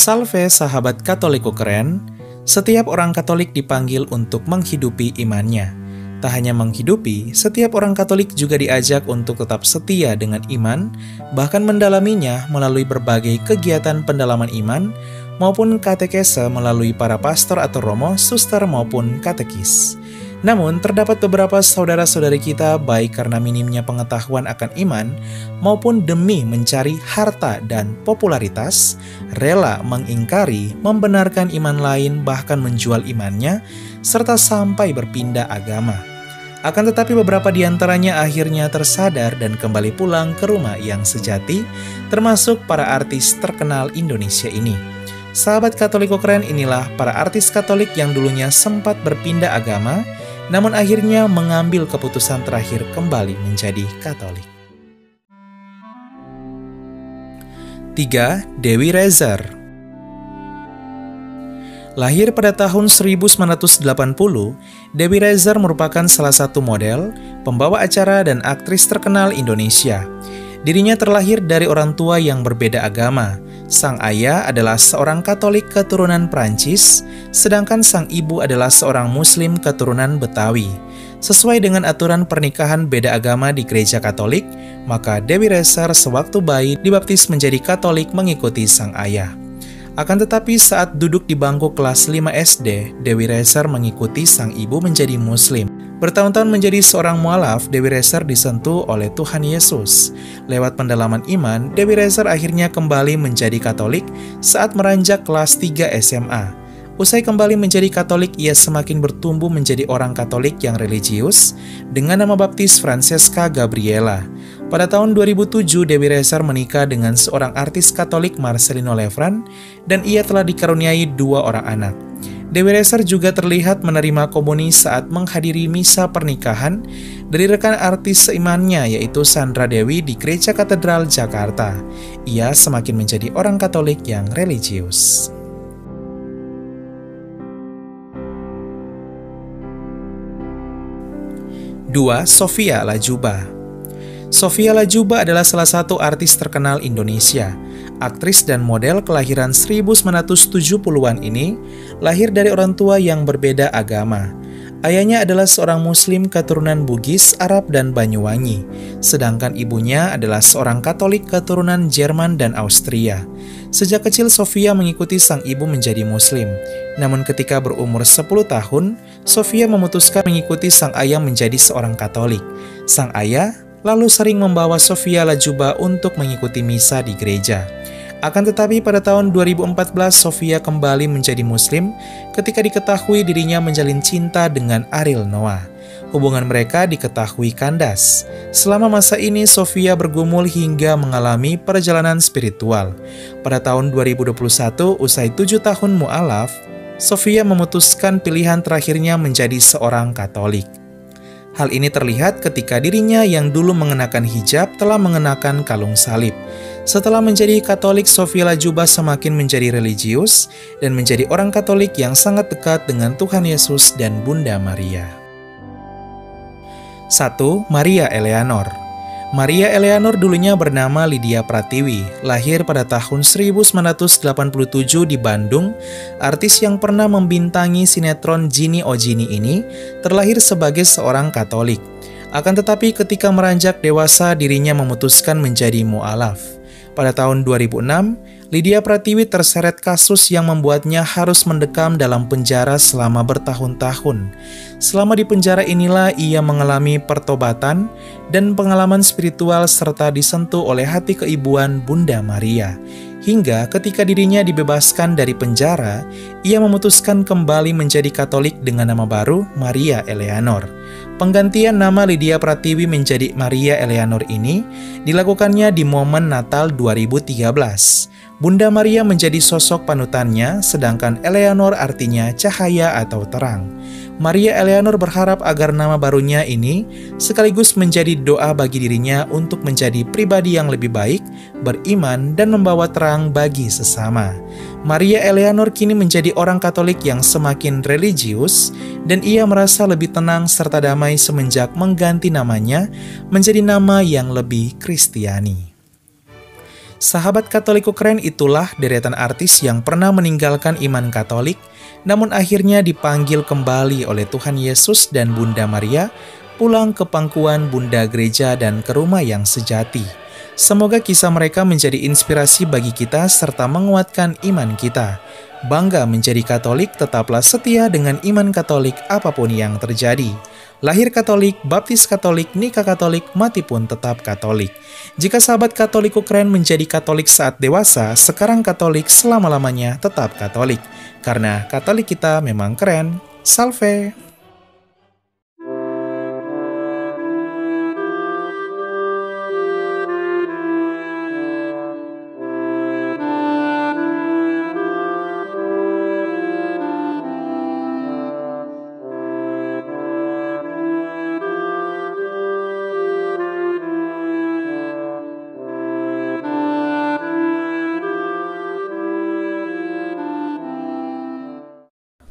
Salve sahabat Katoliku keren, setiap orang Katolik dipanggil untuk menghidupi imannya. Tak hanya menghidupi, setiap orang Katolik juga diajak untuk tetap setia dengan iman, bahkan mendalaminya melalui berbagai kegiatan pendalaman iman, maupun katekese melalui para pastor atau romo, suster maupun katekis. Namun, terdapat beberapa saudara-saudari kita baik karena minimnya pengetahuan akan iman, maupun demi mencari harta dan popularitas, rela mengingkari, membenarkan iman lain, bahkan menjual imannya, serta sampai berpindah agama. Akan tetapi beberapa di antaranya akhirnya tersadar dan kembali pulang ke rumah yang sejati, termasuk para artis terkenal Indonesia ini. Sahabat Katoliko keren, inilah para artis Katolik yang dulunya sempat berpindah agama, namun akhirnya mengambil keputusan terakhir kembali menjadi Katolik. 3. Dewi Rezer. Lahir pada tahun 1980, Dewi Rezer merupakan salah satu model, pembawa acara, dan aktris terkenal Indonesia. Dirinya terlahir dari orang tua yang berbeda agama. Sang ayah adalah seorang Katolik keturunan Prancis, sedangkan sang ibu adalah seorang Muslim keturunan Betawi. Sesuai dengan aturan pernikahan beda agama di gereja Katolik, maka Dewi Rezer sewaktu bayi dibaptis menjadi Katolik mengikuti sang ayah. Akan tetapi saat duduk di bangku kelas 5 SD, Dewi Rezer mengikuti sang ibu menjadi Muslim. Bertahun-tahun menjadi seorang mualaf, Dewi Rezer disentuh oleh Tuhan Yesus. Lewat pendalaman iman, Dewi Rezer akhirnya kembali menjadi Katolik saat meranjak kelas 3 SMA. Usai kembali menjadi Katolik, ia semakin bertumbuh menjadi orang Katolik yang religius dengan nama baptis Francesca Gabriela. Pada tahun 2007, Dewi Rezer menikah dengan seorang artis Katolik Marcelino Lefran dan ia telah dikaruniai 2 orang anak. Dewi Rezer juga terlihat menerima komuni saat menghadiri misa pernikahan dari rekan artis seimannya yaitu Sandra Dewi di Gereja Katedral Jakarta. Ia semakin menjadi orang Katolik yang religius. 2. Sophia Latjuba. Sophia Latjuba adalah salah satu artis terkenal Indonesia. Aktris dan model kelahiran 1970-an ini lahir dari orang tua yang berbeda agama. Ayahnya adalah seorang Muslim keturunan Bugis, Arab, dan Banyuwangi, sedangkan ibunya adalah seorang Katolik keturunan Jerman dan Austria. Sejak kecil Sophia mengikuti sang ibu menjadi Muslim. Namun ketika berumur 10 tahun, Sophia memutuskan mengikuti sang ayah menjadi seorang Katolik. Sang ayah lalu sering membawa Sophia Latjuba untuk mengikuti misa di gereja. Akan tetapi pada tahun 2014 Sophia kembali menjadi Muslim ketika diketahui dirinya menjalin cinta dengan Ariel Noah. Hubungan mereka diketahui kandas. Selama masa ini Sophia bergumul hingga mengalami perjalanan spiritual. Pada tahun 2021, usai 7 tahun mu'alaf, Sophia memutuskan pilihan terakhirnya menjadi seorang Katolik. Hal ini terlihat ketika dirinya yang dulu mengenakan hijab telah mengenakan kalung salib. Setelah menjadi Katolik, Sophia Latjuba semakin menjadi religius dan menjadi orang Katolik yang sangat dekat dengan Tuhan Yesus dan Bunda Maria. 1. Maria Eleanor. Maria Eleanor dulunya bernama Lydia Pratiwi, lahir pada tahun 1987 di Bandung. Artis yang pernah membintangi sinetron Ginny Oh Ginny ini terlahir sebagai seorang Katolik. Akan tetapi ketika meranjak dewasa dirinya memutuskan menjadi mu'alaf. Pada tahun 2006, Lydia Pratiwi terseret kasus yang membuatnya harus mendekam dalam penjara selama bertahun-tahun. Selama di penjara inilah ia mengalami pertobatan dan pengalaman spiritual serta disentuh oleh hati keibuan Bunda Maria. Hingga ketika dirinya dibebaskan dari penjara, ia memutuskan kembali menjadi Katolik dengan nama baru Maria Eleanor. Penggantian nama Lydia Pratiwi menjadi Maria Eleanor ini dilakukannya di momen Natal 2013. Bunda Maria menjadi sosok panutannya, sedangkan Eleanor artinya cahaya atau terang. Maria Eleanor berharap agar nama barunya ini sekaligus menjadi doa bagi dirinya untuk menjadi pribadi yang lebih baik, beriman, dan membawa terang bagi sesama. Maria Eleanor kini menjadi orang Katolik yang semakin religius, dan ia merasa lebih tenang serta damai semenjak mengganti namanya menjadi nama yang lebih Kristiani. Sahabat Katoliku keren, itulah deretan artis yang pernah meninggalkan iman Katolik, namun akhirnya dipanggil kembali oleh Tuhan Yesus dan Bunda Maria pulang ke pangkuan Bunda Gereja dan ke rumah yang sejati. Semoga kisah mereka menjadi inspirasi bagi kita serta menguatkan iman kita. Bangga menjadi Katolik, tetaplah setia dengan iman Katolik apapun yang terjadi. Lahir Katolik, baptis Katolik, nikah Katolik, mati pun tetap Katolik. Jika sahabat Katoliku keren menjadi Katolik saat dewasa, sekarang Katolik selama-lamanya tetap Katolik. Karena Katolik kita memang keren. Salve!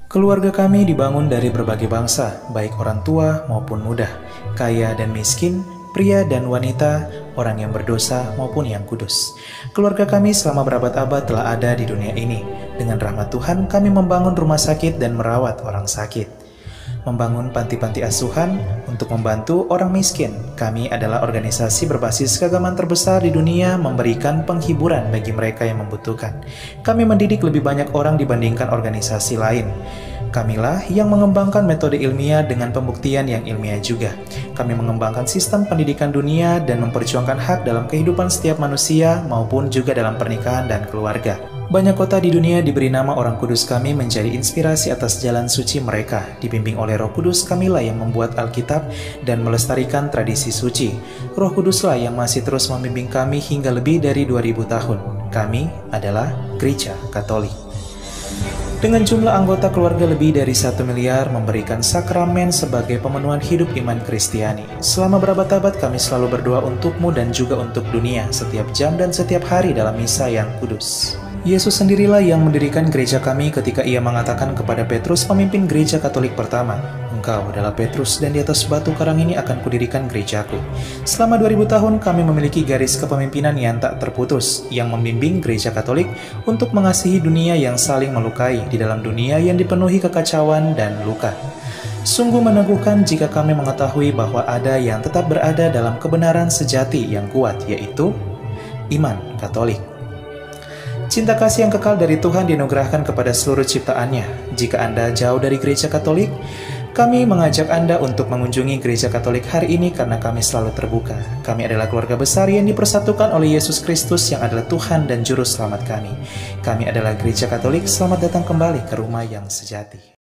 Keluarga kami dibangun dari berbagai bangsa, baik orang tua maupun muda, kaya dan miskin, pria dan wanita, orang yang berdosa maupun yang kudus. Keluarga kami selama berabad-abad telah ada di dunia ini. Dengan rahmat Tuhan, kami membangun rumah sakit dan merawat orang sakit. Membangun panti-panti asuhan untuk membantu orang miskin. Kami adalah organisasi berbasis keagamaan terbesar di dunia, memberikan penghiburan bagi mereka yang membutuhkan. Kami mendidik lebih banyak orang dibandingkan organisasi lain. Kamilah yang mengembangkan metode ilmiah dengan pembuktian yang ilmiah juga. Kami mengembangkan sistem pendidikan dunia dan memperjuangkan hak dalam kehidupan setiap manusia maupun juga dalam pernikahan dan keluarga. Banyak kota di dunia diberi nama orang kudus kami menjadi inspirasi atas jalan suci mereka. Dibimbing oleh Roh Kudus, kamilah yang membuat Alkitab dan melestarikan tradisi suci. Roh Kuduslah yang masih terus membimbing kami hingga lebih dari 2000 tahun. Kami adalah Gereja Katolik. Dengan jumlah anggota keluarga lebih dari 1 miliar, memberikan sakramen sebagai pemenuhan hidup iman Kristiani. Selama berabad-abad kami selalu berdoa untukmu dan juga untuk dunia, setiap jam dan setiap hari dalam misa yang kudus. Yesus sendirilah yang mendirikan gereja kami ketika ia mengatakan kepada Petrus, pemimpin gereja Katolik pertama, "Engkau adalah Petrus dan di atas batu karang ini akan kudirikan gerejaku." Selama 2000 tahun kami memiliki garis kepemimpinan yang tak terputus, yang membimbing gereja Katolik untuk mengasihi dunia yang saling melukai di dalam dunia yang dipenuhi kekacauan dan luka. Sungguh meneguhkan jika kami mengetahui bahwa ada yang tetap berada dalam kebenaran sejati yang kuat, yaitu iman Katolik. Cinta kasih yang kekal dari Tuhan dianugerahkan kepada seluruh ciptaannya. Jika Anda jauh dari gereja Katolik, kami mengajak Anda untuk mengunjungi gereja Katolik hari ini karena kami selalu terbuka. Kami adalah keluarga besar yang dipersatukan oleh Yesus Kristus yang adalah Tuhan dan Juru Selamat kami. Kami adalah gereja Katolik, selamat datang kembali ke rumah yang sejati.